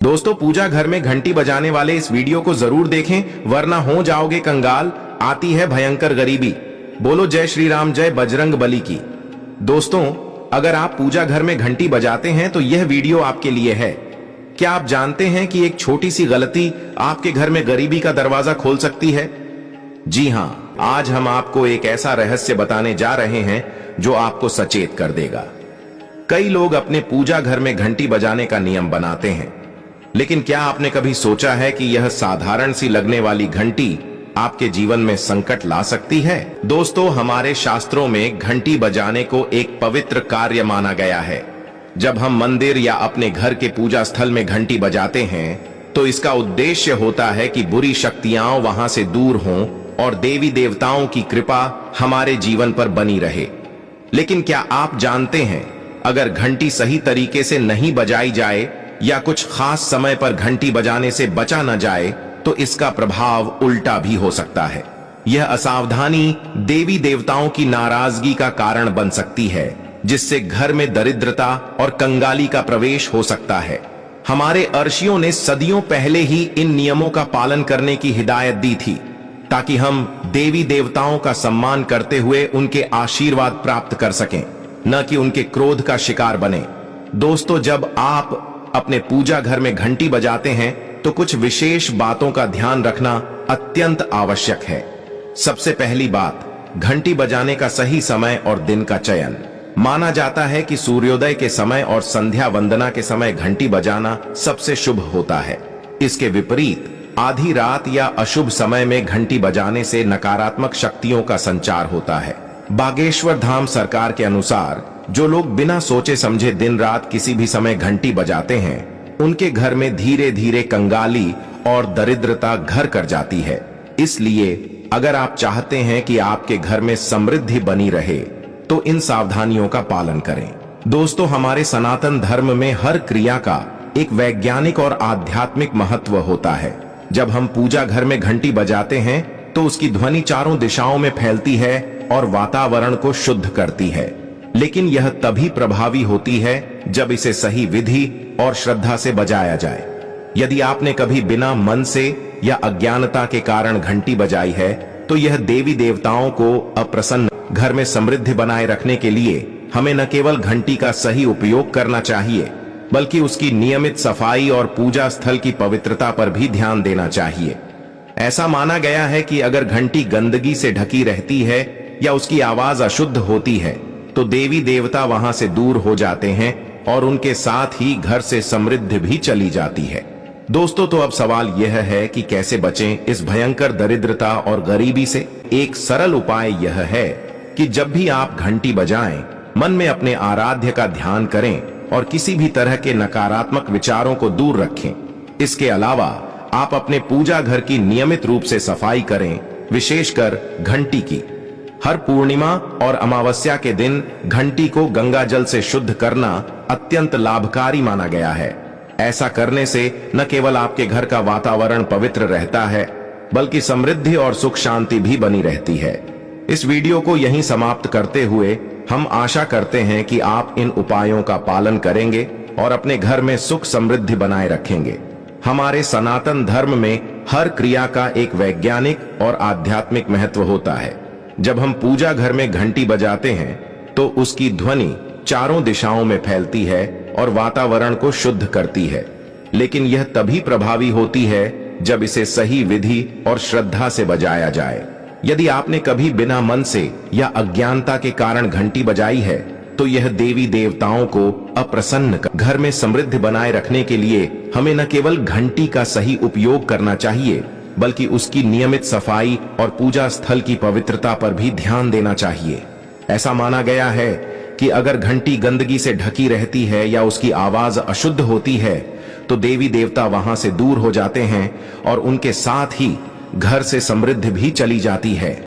दोस्तों, पूजा घर में घंटी बजाने वाले इस वीडियो को जरूर देखें, वरना हो जाओगे कंगाल। आती है भयंकर गरीबी। बोलो जय श्री राम, जय बजरंग बली की। दोस्तों, अगर आप पूजा घर में घंटी बजाते हैं तो यह वीडियो आपके लिए है। क्या आप जानते हैं कि एक छोटी सी गलती आपके घर में गरीबी का दरवाजा खोल सकती है? जी हां, आज हम आपको एक ऐसा रहस्य बताने जा रहे हैं जो आपको सचेत कर देगा। कई लोग अपने पूजा घर में घंटी बजाने का नियम बनाते हैं, लेकिन क्या आपने कभी सोचा है कि यह साधारण सी लगने वाली घंटी आपके जीवन में संकट ला सकती है? दोस्तों, हमारे शास्त्रों में घंटी बजाने को एक पवित्र कार्य माना गया है। जब हम मंदिर या अपने घर के पूजा स्थल में घंटी बजाते हैं तो इसका उद्देश्य होता है कि बुरी शक्तियां वहां से दूर हों और देवी देवताओं की कृपा हमारे जीवन पर बनी रहे। लेकिन क्या आप जानते हैं, अगर घंटी सही तरीके से नहीं बजाई जाए या कुछ खास समय पर घंटी बजाने से बचा न जाए तो इसका प्रभाव उल्टा भी हो सकता है। यह असावधानी देवी देवताओं की नाराजगी का कारण बन सकती है, जिससे घर में दरिद्रता और कंगाली का प्रवेश हो सकता है। हमारे अर्षियों ने सदियों पहले ही इन नियमों का पालन करने की हिदायत दी थी, ताकि हम देवी देवताओं का सम्मान करते हुए उनके आशीर्वाद प्राप्त कर सकें, न कि उनके क्रोध का शिकार बने। दोस्तों, जब आप अपने पूजा घर में घंटी बजाते हैं तो कुछ विशेष बातों का ध्यान रखना अत्यंत आवश्यक है। सबसे पहली बात, घंटी बजाने का सही समय और दिन का चयन। माना जाता है कि सूर्योदय के समय और संध्या वंदना के समय घंटी बजाना सबसे शुभ होता है। इसके विपरीत आधी रात या अशुभ समय में घंटी बजाने से नकारात्मक शक्तियों का संचार होता है। बागेश्वर धाम सरकार के अनुसार जो लोग बिना सोचे समझे दिन रात किसी भी समय घंटी बजाते हैं, उनके घर में धीरे धीरे कंगाली और दरिद्रता घर कर जाती है। इसलिए अगर आप चाहते हैं कि आपके घर में समृद्धि बनी रहे तो इन सावधानियों का पालन करें। दोस्तों, हमारे सनातन धर्म में हर क्रिया का एक वैज्ञानिक और आध्यात्मिक महत्व होता है। जब हम पूजा घर में घंटी बजाते हैं तो उसकी ध्वनि चारों दिशाओं में फैलती है और वातावरण को शुद्ध करती है। लेकिन यह तभी प्रभावी होती है जब इसे सही विधि और श्रद्धा से बजाया जाए। यदि आपने कभी बिना मन से या अज्ञानता के कारण घंटी बजाई है तो यह देवी देवताओं को अप्रसन्न। घर में समृद्धि बनाए रखने के लिए हमें न केवल घंटी का सही उपयोग करना चाहिए, बल्कि उसकी नियमित सफाई और पूजा स्थल की पवित्रता पर भी ध्यान देना चाहिए। ऐसा माना गया है कि अगर घंटी गंदगी से ढकी रहती है या उसकी आवाज अशुद्ध होती है तो देवी देवता वहां से दूर हो जाते हैं और उनके साथ ही घर से समृद्धि भी चली जाती है। दोस्तों, तो अब सवाल यह है कि कैसे बचें इस भयंकर दरिद्रता और गरीबी से। एक सरल उपाय यह है कि जब भी आप घंटी बजाएं, मन में अपने आराध्य का ध्यान करें और किसी भी तरह के नकारात्मक विचारों को दूर रखें। इसके अलावा आप अपने पूजा घर की नियमित रूप से सफाई करें, विशेषकर घंटी की। हर पूर्णिमा और अमावस्या के दिन घंटी को गंगा जल से शुद्ध करना अत्यंत लाभकारी माना गया है। ऐसा करने से न केवल आपके घर का वातावरण पवित्र रहता है, बल्कि समृद्धि और सुख शांति भी बनी रहती है। इस वीडियो को यहीं समाप्त करते हुए हम आशा करते हैं कि आप इन उपायों का पालन करेंगे और अपने घर में सुख समृद्धि बनाए रखेंगे। हमारे सनातन धर्म में हर क्रिया का एक वैज्ञानिक और आध्यात्मिक महत्व होता है। जब हम पूजा घर में घंटी बजाते हैं तो उसकी ध्वनि चारों दिशाओं में फैलती है और वातावरण को शुद्ध करती है। लेकिन यह तभी प्रभावी होती है जब इसे सही विधि और श्रद्धा से बजाया जाए। यदि आपने कभी बिना मन से या अज्ञानता के कारण घंटी बजाई है तो यह देवी देवताओं को अप्रसन्न कर। घर में समृद्धि बनाए रखने के लिए हमें न केवल घंटी का सही उपयोग करना चाहिए, बल्कि उसकी नियमित सफाई और पूजा स्थल की पवित्रता पर भी ध्यान देना चाहिए। ऐसा माना गया है कि अगर घंटी गंदगी से ढकी रहती है या उसकी आवाज अशुद्ध होती है तो देवी देवता वहां से दूर हो जाते हैं और उनके साथ ही घर से समृद्धि भी चली जाती है।